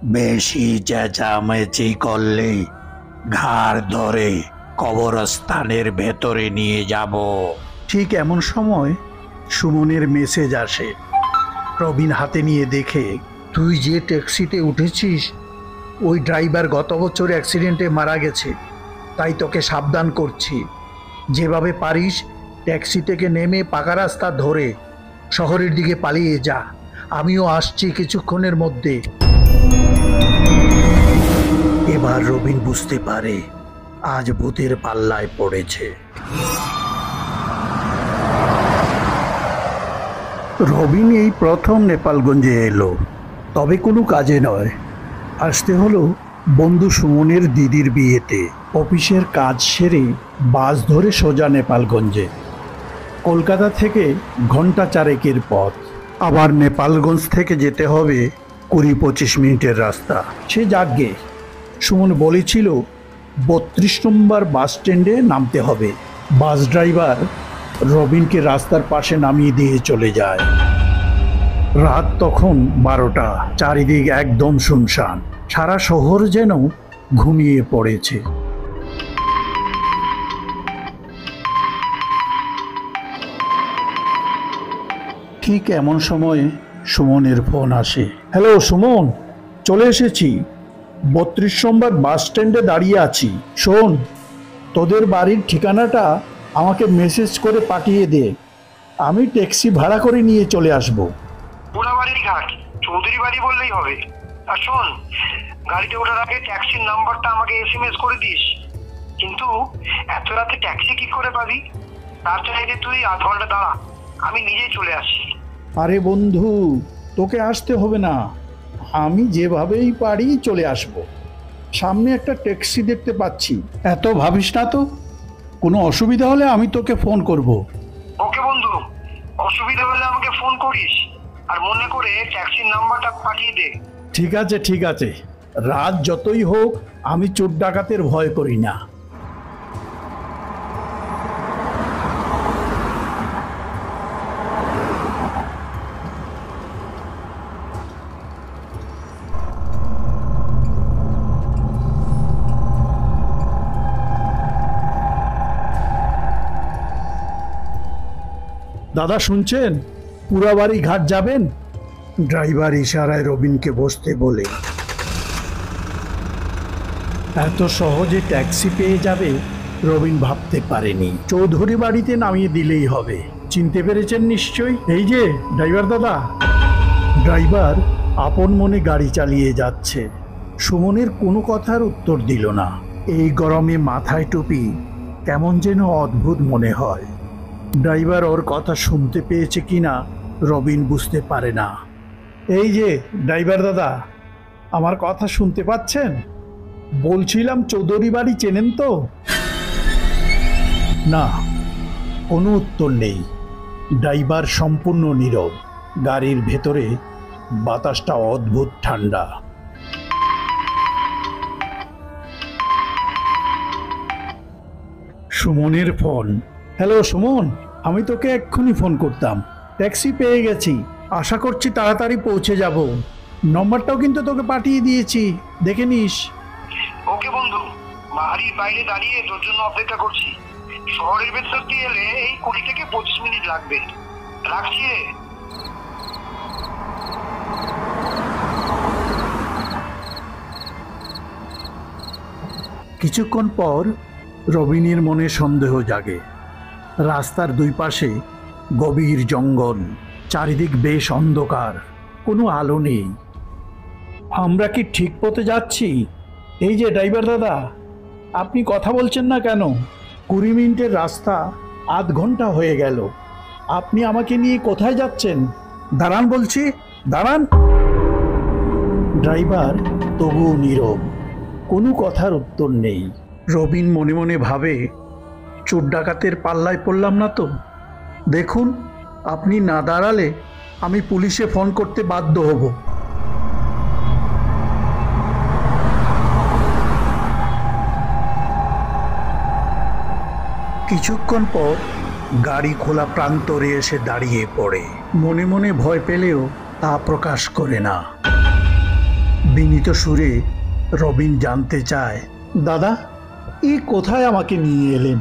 বেশি চেঁচামেচি করলে ঘাড় ধরে কবরস্থানের ভেতরে নিয়ে যাব। ঠিক এমন সময় সুমনের মেসেজ আসে। রবিন হাতে নিয়ে দেখে, তুই যে ট্যাক্সিতে উঠেছিস ওই ড্রাইভার গত বছর অ্যাক্সিডেন্টে মারা গেছে, তাই তোকে সাবধান করছি, যেভাবে পারিস ট্যাক্সি থেকে নেমে পাকা রাস্তা ধরে শহরের দিকে পালিয়ে যা। আমিও আসছি কিছুক্ষণের মধ্যে। এবার রবিন বুঝতে পারে আজ ভূতের পাল্লায় পড়েছে। রবিন এই প্রথম নেপালগঞ্জে এলো, তবে কোনো কাজে নয়। আসতে হলো বন্ধু সুমনের দিদির বিয়েতে। অফিসের কাজ সেরে বাস ধরে সোজা নেপালগঞ্জে। কলকাতা থেকে ঘন্টা 4 পথ। আবার নেপালগঞ্জ থেকে যেতে হবে 20-25 মিনিটের রাস্তা। সে যাগ্গে, সুমন বলেছিল 32 নম্বর বাস স্ট্যান্ডে নামতে হবে। বাস ড্রাইভার রবিনকে রাস্তার পাশে নামিয়ে দিয়ে চলে যায়। রাত তখন 12টা। চারিদিক একদম শুনশান, সারা শহর যেন ঘুমিয়ে পড়েছে। ঠিক এমন সময় সুমনের ফোন আসে। হ্যালো সুমন, চলে এসেছি, 32 নম্বর বাস স্ট্যান্ডে দাঁড়িয়ে আছি। শোন, তোদের বাড়ির ঠিকানাটা আমাকে মেসেজ করে পাঠিয়ে দে, আমি ট্যাক্সি ভাড়া করে নিয়ে চলে আসব। পোড়াবাড়ির ঘাট, চৌধুরী বাড়ি বললেই হবে। আর শোন, গাড়িতে ওঠার আগে ট্যাক্সির নাম্বারটা আমাকে SMS করে দিস। কিন্তু এত রাতে ট্যাক্সি কি করে পাবি? তার চাইতে তুই আধ ঘন্টা দাঁড়া, আমি নিজেই চলে আসছি। আরে বন্ধু, তোকে আসতে হবে না, আমি যেভাবেই পারি চলে আসব। সামনে একটা ট্যাক্সি দেখতে পাচ্ছি, এত ভাবিস না তো। কোনো অসুবিধা হলে আমি তোকে ফোন করব। ওকে বন্ধু, অসুবিধা হলে আমাকে ফোন করিস, আর মনে করে ট্যাক্সির নাম্বারটা পাঠিয়ে দে। ঠিক আছে ঠিক আছে, রাত যতই হোক আমি চোর ডাকাতের ভয় করি না। দাদা শুনছেন, পুরাবাড়ি ঘাট যাবেন? ড্রাইভার ইশারায় রবিনকে বসতে বলে। এত সহজে ট্যাক্সি পেয়ে যাবে রবিন ভাবতে পারেনি। চৌধুরী বাড়িতে নামিয়ে দিলেই হবে। চিনতে পেরেছেন নিশ্চয়ই, এই যে ড্রাইভার দাদা। ড্রাইভার আপন মনে গাড়ি চালিয়ে যাচ্ছে। সুমনের কোনো কথার উত্তর দিল না। এই গরমে মাথায় টুপি কেমন যেন অদ্ভুত মনে হয়। ড্রাইভার ওর কথা শুনতে পেয়েছে কিনা রবিন বুঝতে পারে না। এই যে ড্রাইভার দাদা, আমার কথা শুনতে পাচ্ছেন? বলছিলাম চৌধুরী বাড়ি চেনেন তো? না, কোনো উত্তর নেই। ড্রাইভার সম্পূর্ণ নীরব। গাড়ির ভেতরে বাতাসটা অদ্ভুত ঠান্ডা। সুমনের ফোন। হ্যালো সুমন, আমি তোকে এক্ষুনি ফোন করতাম। ট্যাক্সি পেয়ে গেছি, আশা করছি তাড়াতাড়ি পৌঁছে যাব। নম্বরটাও কিন্তু তোকে পাঠিয়ে দিয়েছি, দেখে নিস। ওকে বন্ধু, বাড়ির বাইরে দাঁড়িয়ে তোর জন্য অপেক্ষা করছি। শহরের ভেতর দিয়ে এলে এই 20 থেকে 25 মিনিট লাগবে। রাখছি রে। কিছুক্ষণ পর রবিনের মনে সন্দেহ জাগে। রাস্তার দুই পাশে গভীর জঙ্গল, চারিদিক বেশ অন্ধকার, কোনো আলো নেই। আমরা কি ঠিক পথে যাচ্ছি? এই যে ড্রাইভার দাদা, আপনি কথা বলছেন না কেন? 20 মিনিটের রাস্তা আধ ঘন্টা হয়ে গেল, আপনি আমাকে নিয়ে কোথায় যাচ্ছেন? দাঁড়ান বলছি, দাঁড়ান। ড্রাইভার তবুও নীরব, কোনো কথার উত্তর নেই। রবিন মনে মনে ভাবে, চোর ডাকাতের পাল্লায় পড়লাম না তো। দেখুন, আপনি না দাঁড়ালে আমি পুলিশে ফোন করতে বাধ্য হব। কিছুক্ষণ পর গাড়ি খোলা প্রান্তরে এসে দাঁড়িয়ে পড়ে। মনে মনে ভয় পেলেও তা প্রকাশ করে না। বিনীত সুরে রবিন জানতে চায়, দাদা, এই কোথায় আমাকে নিয়ে এলেন?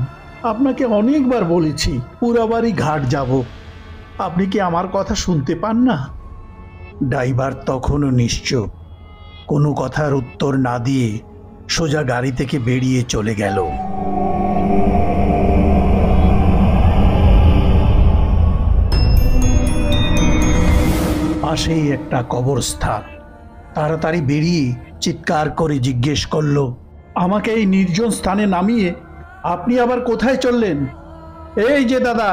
আপনাকে অনেকবার বলেছি পুরাবাড়ি ঘাট যাব, আপনি কি আমার কথা শুনতে পান না? ড্রাইভার তখনও নিশ্চুপ, কোনো কথার উত্তর না দিয়ে সোজা গাড়ি থেকে বেরিয়ে চলে গেল। পাশেই একটা কবরস্থান। তাড়াতাড়ি বেরিয়ে চিৎকার করে জিজ্ঞেস করলো, আমাকে এই নির্জন স্থানে নামিয়ে আপনি আবার কোথায় চললেন? এই যে দাদা,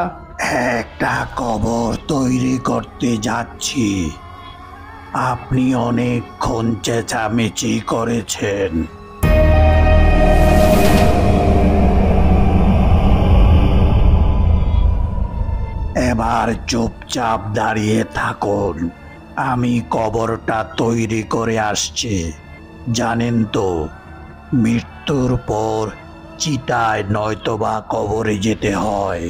একটা কবর তৈরি করতে যাচ্ছি। আপনি অনেকক্ষণ চেঁচামেচি করেছেন। এবার চুপচাপ দাঁড়িয়ে থাকুন, আমি কবরটা তৈরি করে আসছি। জানেন তো, মৃত্যুর পর চিতায় নয়তোবা কবরে যেতে হয়।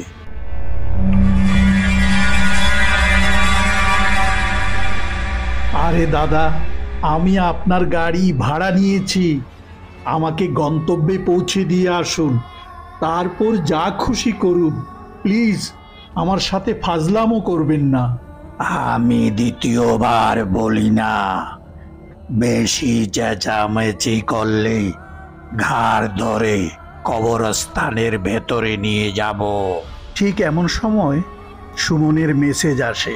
আরে দাদা, আমি আপনার গাড়ি ভাড়া নিয়েছি, আমাকে গন্তব্যে পৌঁছে দিয়ে আসুন, তারপর যা খুশি করুন। প্লিজ আমার সাথে ফাজলামও করবেন না। আমি দ্বিতীয়বার বলি না, বেশি চেঁচামেচি করলে ঘাড় ধরে কবরস্থানের ভেতরে নিয়ে যাব। ঠিক এমন সময় সুমনের মেসেজ আসে।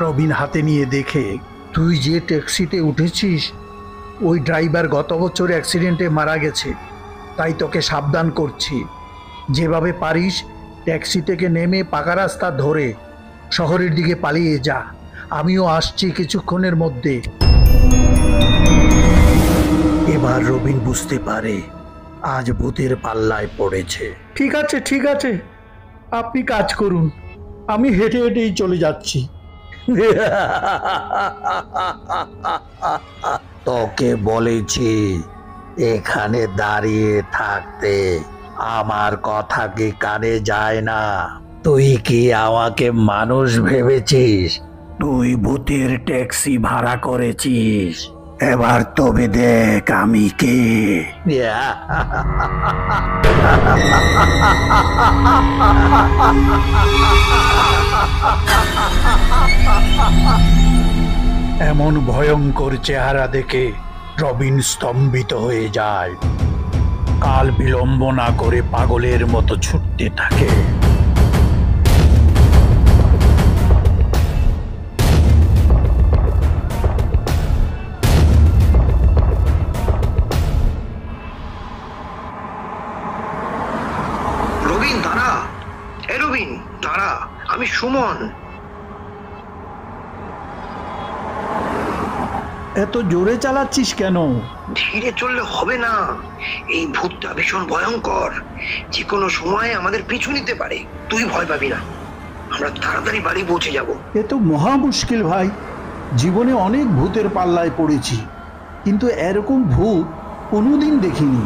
রবিন হাতে নিয়ে দেখে, তুই যে ট্যাক্সিতে উঠেছিস ওই ড্রাইভার গত বছর অ্যাক্সিডেন্টে মারা গেছে, তাই তোকে সাবধান করছি, যেভাবে পারিস ট্যাক্সি থেকে নেমে পাকা রাস্তা ধরে শহরের দিকে পালিয়ে যা। আমিও আসছি কিছুক্ষণের মধ্যে। এবার রবিন বুঝতে পারে আজ ভূতের পাল্লায় পড়েছে। ঠিক আছে ঠিক আছে, আপনি কাজ করুন, আমি হেঁটে হেঁটেই চলে যাচ্ছি। তোকে বলেছি এখানে দাঁড়িয়ে থাকতে, আমার কথা কি কানে যায় না? তুই কি আমাকে মানুষ ভেবেছিস? তুই ভূতের ট্যাক্সি ভাড়া করেছিস, এবার তবে দেখ আমি কে। এমন ভয়ঙ্কর চেহারা দেখে রবিন স্তম্ভিত হয়ে যায়। কাল বিলম্ব না করে পাগলের মতো ছুটতে থাকে। রবিন দাঁড়া, এ রবিন দাঁড়া, আমি সুমন। এত জোরে চালাচ্ছিস কেন? ধীরে চললে হবে না, এই ভূতটা ভীষণ ভয়ঙ্কর, যে কোনো সময় আমাদের পিছু নিতে পারে। তুই ভয় পাবি না, আমরা তাড়াতাড়ি বাড়ি পৌঁছে যাব। এ তো মহা মুশকিল ভাই, জীবনে অনেক ভূতের পাল্লায় পড়েছি, কিন্তু এরকম ভূত কোনোদিন দেখিনি।